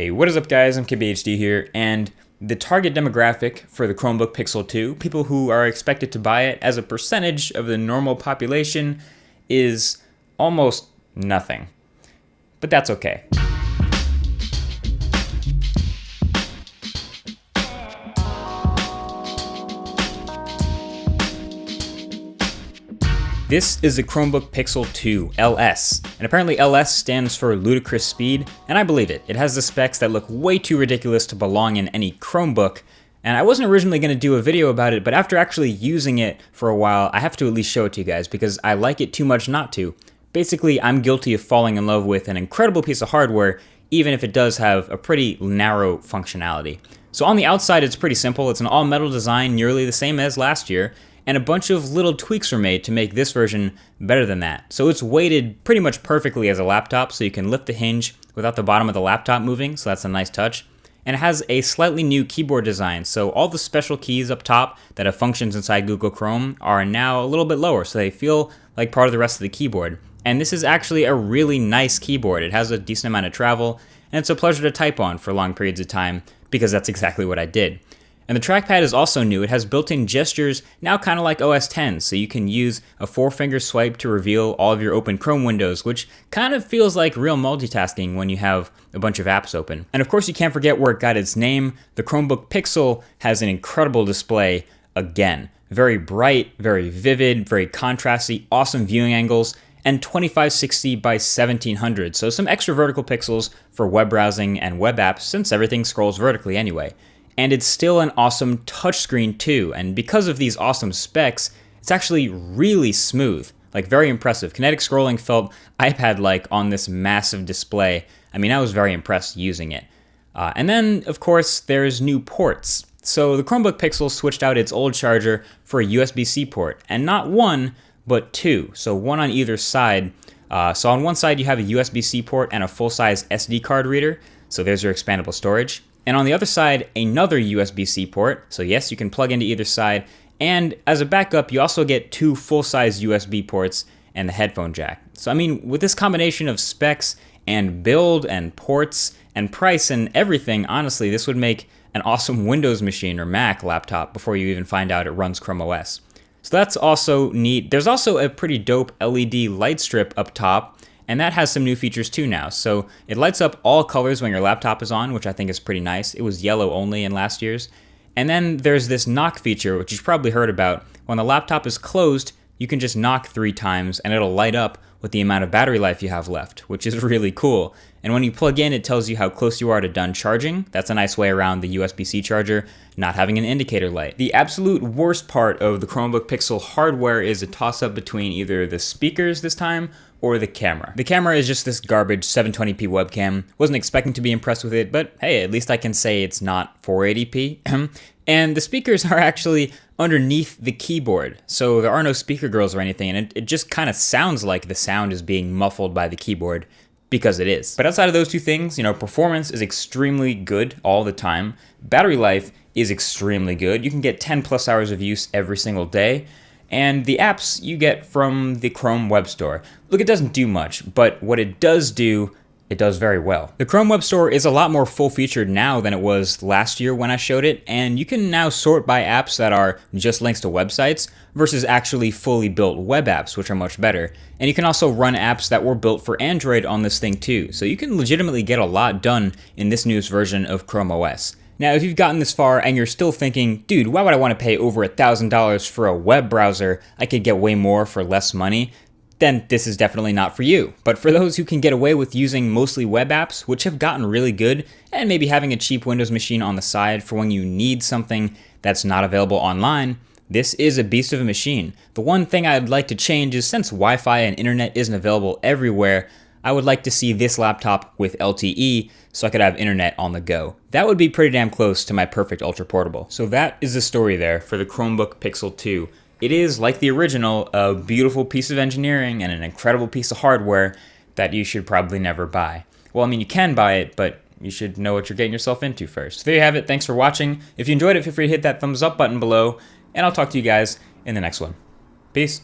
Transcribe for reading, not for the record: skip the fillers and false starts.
Hey, what is up guys, I'm KBHD here, and the target demographic for the Chromebook Pixel 2, people who are expected to buy it as a percentage of the normal population, is almost nothing. But that's okay. This is the Chromebook Pixel 2 LS, and apparently LS stands for ludicrous speed, and I believe it. It has the specs that look way too ridiculous to belong in any Chromebook, and I wasn't originally going to do a video about it, but after actually using it for a while, I have to at least show it to you guys because I like it too much not to. Basically, I'm guilty of falling in love with an incredible piece of hardware, even if it does have a pretty narrow functionality. So on the outside, it's pretty simple. It's an all-metal design, nearly the same as last year, and a bunch of little tweaks were made to make this version better than that. So it's weighted pretty much perfectly as a laptop, so you can lift the hinge without the bottom of the laptop moving, so that's a nice touch. And it has a slightly new keyboard design, so all the special keys up top that have functions inside Google Chrome are now a little bit lower, so they feel like part of the rest of the keyboard. And this is actually a really nice keyboard. It has a decent amount of travel, and it's a pleasure to type on for long periods of time, because that's exactly what I did. And the trackpad is also new. It has built-in gestures, now kind of like OS X, so you can use a 4-finger swipe to reveal all of your open Chrome windows, which kind of feels like real multitasking when you have a bunch of apps open. And of course you can't forget where it got its name. The Chromebook Pixel has an incredible display again. Very bright, very vivid, very contrasty, awesome viewing angles, and 2560 by 1700, so some extra vertical pixels for web browsing and web apps since everything scrolls vertically anyway. And it's still an awesome touchscreen too, and because of these awesome specs, it's actually really smooth, like very impressive. Kinetic scrolling felt iPad-like on this massive display. I mean, I was very impressed using it. And then, of course, there's new ports. So the Chromebook Pixel switched out its old charger for a USB-C port, and not one, but two, so one on either side. So on one side you have a USB-C port and a full-size SD card reader, so there's your expandable storage. And on the other side, another USB-C port, so yes, you can plug into either side, and as a backup, you also get two full-size USB ports and the headphone jack. So I mean, with this combination of specs and build and ports and price and everything, honestly, this would make an awesome Windows machine or Mac laptop before you even find out it runs Chrome OS. So that's also neat. There's also a pretty dope LED light strip up top, and that has some new features too now. So it lights up all colors when your laptop is on, which I think is pretty nice. It was yellow only in last year's. And then there's this knock feature, which you've probably heard about. When the laptop is closed, you can just knock 3 times and it'll light up with the amount of battery life you have left, which is really cool. And when you plug in, it tells you how close you are to done charging. That's a nice way around the USB-C charger not having an indicator light. The absolute worst part of the Chromebook Pixel hardware is a toss-up between either the speakers this time or the camera. The camera is just this garbage 720p webcam. Wasn't expecting to be impressed with it, but hey, at least I can say it's not 480p. And the speakers are actually underneath the keyboard, so there are no speaker grills or anything, and it just kind of sounds like the sound is being muffled by the keyboard, because it is. But outside of those two things, performance is extremely good all the time. Battery life is extremely good. You can get 10 plus hours of use every single day. And the apps you get from the Chrome Web Store. Look, it doesn't do much, but what it does do, it does very well. The Chrome Web Store is a lot more full-featured now than it was last year when I showed it, and you can now sort by apps that are just links to websites versus actually fully built web apps, which are much better. And you can also run apps that were built for Android on this thing too, so you can legitimately get a lot done in this newest version of Chrome OS. Now, if you've gotten this far and you're still thinking, dude, why would I want to pay over $1,000 for a web browser? I could get way more for less money. Then this is definitely not for you. But for those who can get away with using mostly web apps, which have gotten really good, and maybe having a cheap Windows machine on the side for when you need something that's not available online, this is a beast of a machine. The one thing I'd like to change is since Wi-Fi and internet isn't available everywhere, I would like to see this laptop with LTE so I could have internet on the go. That would be pretty damn close to my perfect ultra portable. So that is the story there for the Chromebook Pixel 2. It is, like the original, a beautiful piece of engineering and an incredible piece of hardware that you should probably never buy. Well, I mean, you can buy it, but you should know what you're getting yourself into first. So there you have it. Thanks for watching. If you enjoyed it, feel free to hit that thumbs up button below, and I'll talk to you guys in the next one. Peace.